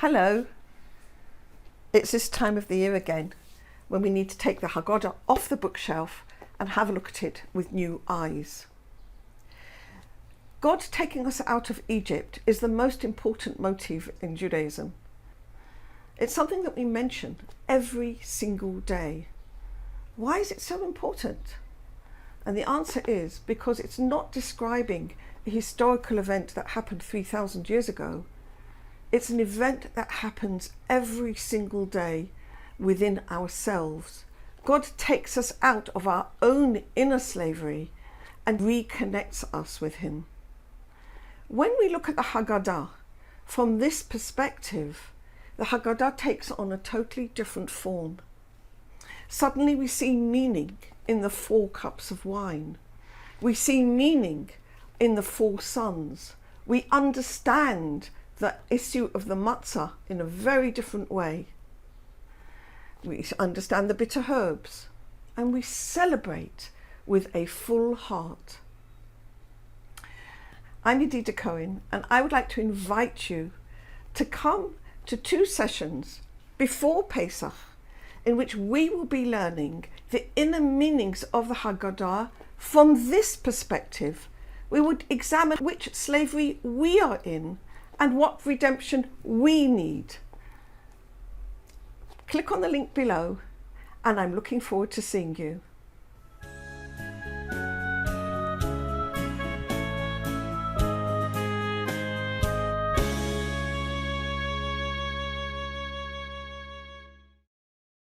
Hello. It's this time of the year again when we need to take the Haggadah off the bookshelf and have a look at it with new eyes. God taking us out of Egypt is the most important motif in Judaism. It's something that we mention every single day. Why is it so important? And the answer is because it's not describing a historical event that happened 3,000 years ago. It's an event that happens every single day within ourselves. God takes us out of our own inner slavery and reconnects us with him. When we look at the Haggadah from this perspective, the Haggadah takes on a totally different form. Suddenly we see meaning in the 4 cups of wine. We see meaning in the 4 sons. We understand the issue of the matzah in a very different way. We understand the bitter herbs and we celebrate with a full heart. I'm Yedida Cohen and I would like to invite you to come to 2 sessions before Pesach in which we will be learning the inner meanings of the Haggadah from this perspective. We would examine which slavery we are in and what redemption we need. Click on the link below and I'm looking forward to seeing you.